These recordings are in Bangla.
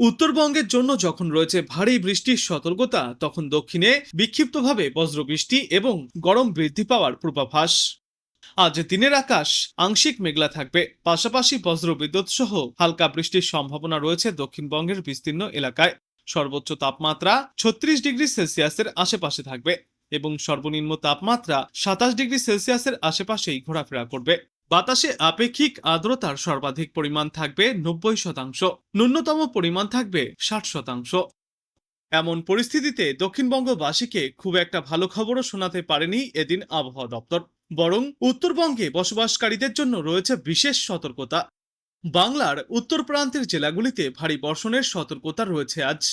উত্তরবঙ্গের জন্য যখন রয়েছে ভারী বৃষ্টির সতর্কতা, তখন দক্ষিণে বিক্ষিপ্তভাবে বজ্রবৃষ্টি এবং গরম বৃদ্ধি পাওয়ার পূর্বাভাস। আজ দিনের আকাশ আংশিক মেঘলা থাকবে, পাশাপাশি বজ্রবিদ্যুৎ সহ হালকা বৃষ্টির সম্ভাবনা রয়েছে দক্ষিণবঙ্গের বিস্তীর্ণ এলাকায়। সর্বোচ্চ তাপমাত্রা 36 ডিগ্রি সেলসিয়াসের আশেপাশে থাকবে এবং সর্বনিম্ন তাপমাত্রা 27 ডিগ্রি সেলসিয়াসের আশেপাশেই ঘোরাফেরা করবে। বাতাসে আপেক্ষিক আর্দ্রতার সর্বাধিক পরিমাণ থাকবে 90%, ন্যূনতম পরিমাণ থাকবে 60%। এমন পরিস্থিতিতে দক্ষিণবঙ্গবাসীকে খুব একটা ভালো খবরও শোনাতে পারেনি এদিন আবহাওয়া দপ্তর। বরং উত্তরবঙ্গে বসবাসকারীদের জন্য রয়েছে বিশেষ সতর্কতা। বাংলার উত্তর প্রান্তের জেলাগুলিতে ভারী বর্ষণের সতর্কতা রয়েছে আজ,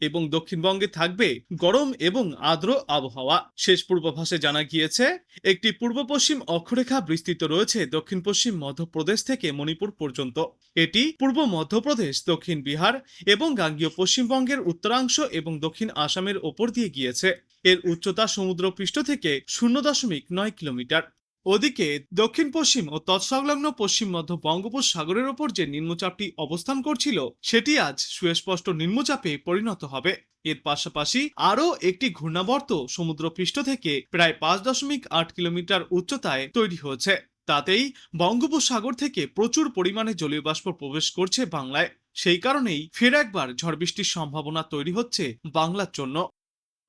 এবং দক্ষিণবঙ্গে থাকবে গরম এবং আর্দ্র আবহাওয়া। শেষ পূর্বাভাসে জানা গিয়েছে, একটি পূর্ব পশ্চিম অক্ষরেখা বিস্তৃত রয়েছে দক্ষিণ পশ্চিম মধ্যপ্রদেশ থেকে মণিপুর পর্যন্ত। এটি পূর্ব মধ্যপ্রদেশ, দক্ষিণ বিহার এবং গাঙ্গীয় পশ্চিমবঙ্গের উত্তরাংশ এবং দক্ষিণ আসামের ওপর দিয়ে গিয়েছে। এর উচ্চতা সমুদ্রপৃষ্ঠ থেকে 0.9 কিলোমিটার। ওদিকে দক্ষিণ পশ্চিম ও তৎসংলগ্ন পশ্চিম মধ্য বঙ্গোপসাগরের ওপর যে নিম্নচাপটি অবস্থান করছিল, সেটি আজ সুস্পষ্ট নিম্নচাপে পরিণত হবে। এর পাশাপাশি আরও একটি ঘূর্ণাবর্ত সমুদ্রপৃষ্ঠ থেকে প্রায় 5.8 কিলোমিটার উচ্চতায় তৈরি হয়েছে। তাতেই বঙ্গোপসাগর থেকে প্রচুর পরিমাণে জলীয় বাষ্প প্রবেশ করছে বাংলায়। সেই কারণেই ফের একবার ঝড় বৃষ্টির সম্ভাবনা তৈরি হচ্ছে বাংলার জন্য।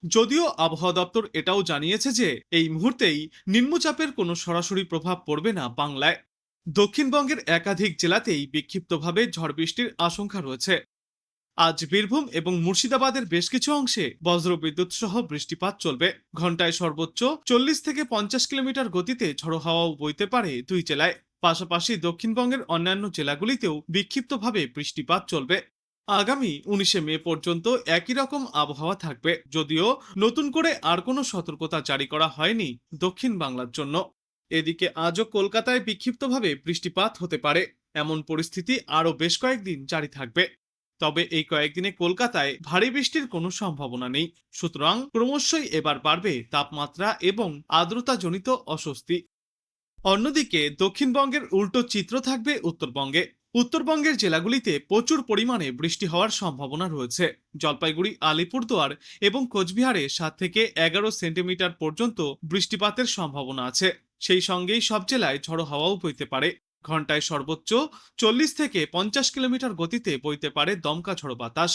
যদিও আবহাওয়া দপ্তর এটাও জানিয়েছে যে এই মুহূর্তেই নিম্নচাপের কোনো সরাসরি প্রভাব পড়বে না বাংলায়। দক্ষিণবঙ্গের একাধিক জেলাতেই বিক্ষিপ্তভাবে ঝড় বৃষ্টির আশঙ্কা রয়েছে। আজ বীরভূম এবং মুর্শিদাবাদের বেশ কিছু অংশে বজ্রবিদ্যুৎ সহ বৃষ্টিপাত চলবে। ঘন্টায় সর্বোচ্চ 40 থেকে 50 কিলোমিটার গতিতে ঝড়ো হাওয়াও বইতে পারে দুই জেলায়। পাশাপাশি দক্ষিণবঙ্গের অন্যান্য জেলাগুলিতেও বিক্ষিপ্তভাবে বৃষ্টিপাত চলবে। আগামী 19 মে পর্যন্ত একই রকম আবহাওয়া থাকবে, যদিও নতুন করে আর কোনো সতর্কতা জারি করা হয়নি দক্ষিণ বাংলার জন্য। এদিকে আজও কলকাতায় বিক্ষিপ্তভাবে বৃষ্টিপাত হতে পারে, এমন পরিস্থিতি আরও বেশ কয়েকদিন জারি থাকবে। তবে এই কয়েকদিনে কলকাতায় ভারী বৃষ্টির কোনো সম্ভাবনা নেই। সুতরাং ক্রমশই এবার বাড়বে তাপমাত্রা এবং আর্দ্রতাজনিত অস্বস্তি। অন্যদিকে দক্ষিণবঙ্গের উল্টো চিত্র থাকবে উত্তরবঙ্গে। উত্তরবঙ্গের জেলাগুলিতে প্রচুর পরিমাণে বৃষ্টি হওয়ার সম্ভাবনা রয়েছে। জলপাইগুড়ি, আলিপুরদুয়ার এবং কোচবিহারে 7 থেকে 11 সেন্টিমিটার পর্যন্ত বৃষ্টিপাতের সম্ভাবনা আছে। সেই সঙ্গেই সব জেলায় ঝড়ো হাওয়াও বইতে পারে। ঘন্টায় সর্বোচ্চ 40 থেকে 50 কিলোমিটার গতিতে বইতে পারে দমকা ঝড়ো বাতাস।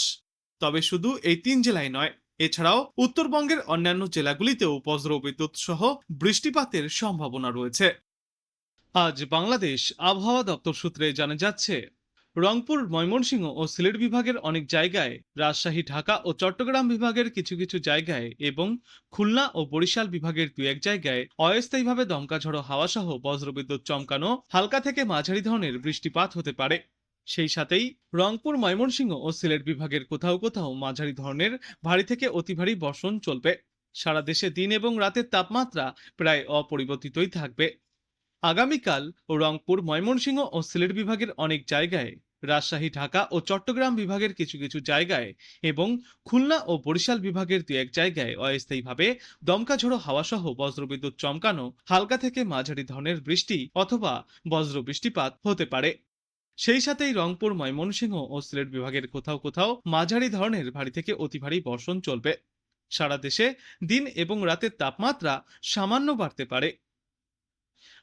তবে শুধু এই 3 জেলায় নয়, এছাড়াও উত্তরবঙ্গের অন্যান্য জেলাগুলিতেও বজ্রবিদ্যুৎ সহ বৃষ্টিপাতের সম্ভাবনা রয়েছে। আজ বাংলাদেশ আবহাওয়া দপ্তর সূত্রে জানা যাচ্ছে, রংপুর, ময়মনসিংহ ও সিলেট বিভাগের অনেক জায়গায়, রাজশাহী, ঢাকা ও চট্টগ্রাম বিভাগের কিছু কিছু জায়গায় এবং খুলনা ও বরিশাল বিভাগের দু এক জায়গায় অস্থায়ীভাবে দমকা ঝড়ো হাওয়া সহ বজ্রবিদ্যুৎ চমকানো হালকা থেকে মাঝারি ধরনের বৃষ্টিপাত হতে পারে। সেই সাথেই রংপুর, ময়মনসিংহ ও সিলেট বিভাগের কোথাও কোথাও মাঝারি ধরনের ভারী থেকে অতি ভারী বর্ষণ চলবে। সারা দেশে দিন এবং রাতের তাপমাত্রা প্রায় অপরিবর্তিতই থাকবে। আগামীকাল রংপুর, ময়মনসিংহ ও সিলেট বিভাগের অনেক জায়গায়, রাজশাহী, ঢাকা ও চট্টগ্রাম বিভাগের কিছু কিছু জায়গায় এবং খুলনা ও বরিশাল বিভাগের দু এক জায়গায় অস্থায়ীভাবে দমকা ঝড়ো হাওয়া সহ বজ্রবিদ্যুৎ চমকানো হালকা থেকে মাঝারি ধরনের বৃষ্টি অথবা বজ্র বৃষ্টিপাত হতে পারে। সেই সাথেই রংপুর, ময়মনসিংহ ও সিলেট বিভাগের কোথাও কোথাও মাঝারি ধরনের ভারী থেকে অতি ভারী বর্ষণ চলবে। সারা দেশে দিন এবং রাতের তাপমাত্রা সামান্য বাড়তে পারে।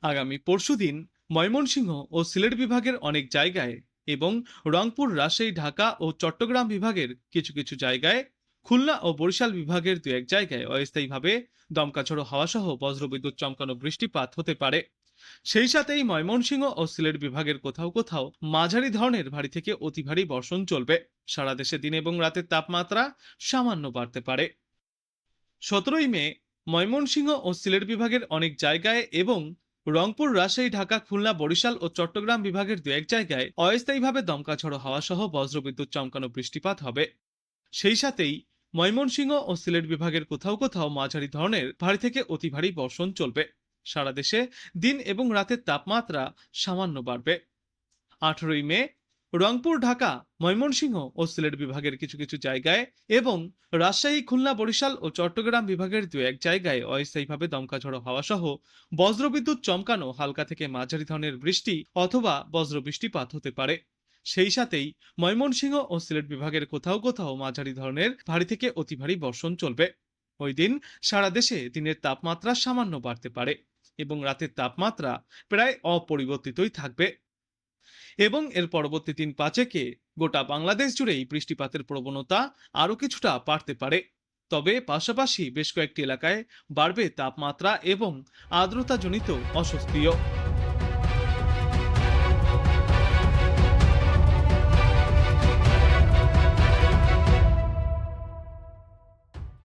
আগামী পরশুদিন ময়মনসিংহ ও সিলেট বিভাগের অনেক জায়গায় এবং রংপুর, রাজশাহী, ঢাকা ও চট্টগ্রাম বিভাগের কিছু কিছু জায়গায়, খুলনা ও বরিশাল বিভাগের দু এক জায়গায় অস্থায়ীভাবে দমকা ঝড়ো হাওয়া সহ বজ্রবিদ্যুৎ চমকানো বৃষ্টিপাত হতে পারে। সেই সাথেই ময়মনসিংহ ও সিলেট বিভাগের কোথাও কোথাও মাঝারি ধরনের ভারী থেকে অতি ভারী বর্ষণ চলবে। সারা দেশে দিন এবং রাতের তাপমাত্রা সামান্য বাড়তে পারে। 17 মে ময়মনসিংহ ও সিলেট বিভাগের অনেক জায়গায় এবং রংপুর, রাজশাহী, ঢাকা, খুলনা, বরিশাল ও চট্টগ্রাম বিভাগের দু এক জায়গায় অস্থায়ীভাবে দমকা ঝড়ো হাওয়া সহ বজ্রবিদ্যুৎ চমকানো বৃষ্টিপাত হবে। সেই সাথেই ময়মনসিংহ ও সিলেট বিভাগের কোথাও কোথাও মাঝারি ধরনের ভারী থেকে অতি ভারী বর্ষণ চলবে। সারা দেশে দিন এবং রাতের তাপমাত্রা সামান্য বাড়বে। 18 মে রংপুর, ঢাকা, ময়মনসিংহ ও সিলেট বিভাগের কিছু কিছু জায়গায় এবং রাজশাহী, খুলনা, বরিশাল ও চট্টগ্রাম বিভাগের দু এক জায়গায় অস্থায়ীভাবে দমকা ঝড়ো হাওয়া সহ বজ্রবিদ্যুৎ চমকানো হালকা থেকে মাঝারি ধরনের বৃষ্টি অথবা বজ্র বৃষ্টিপাত হতে পারে। সেই সাথেই ময়মনসিংহ ও সিলেট বিভাগের কোথাও কোথাও মাঝারি ধরনের ভারী থেকে অতি ভারী বর্ষণ চলবে। ওই দিন সারা দেশে দিনের তাপমাত্রা সামান্য বাড়তে পারে এবং রাতের তাপমাত্রা প্রায় অপরিবর্তিতই থাকবে। এবং এর পরবর্তী ৩-৫-এ গোটা বাংলাদেশ জুড়েই বৃষ্টিপাতের প্রবণতা আরো কিছুটা বাড়তে পারে। তবে পাশাপাশি বেশ কয়েকটি এলাকায় বাড়বে তাপমাত্রা এবং আর্দ্রতাজনিত অস্বস্তিও।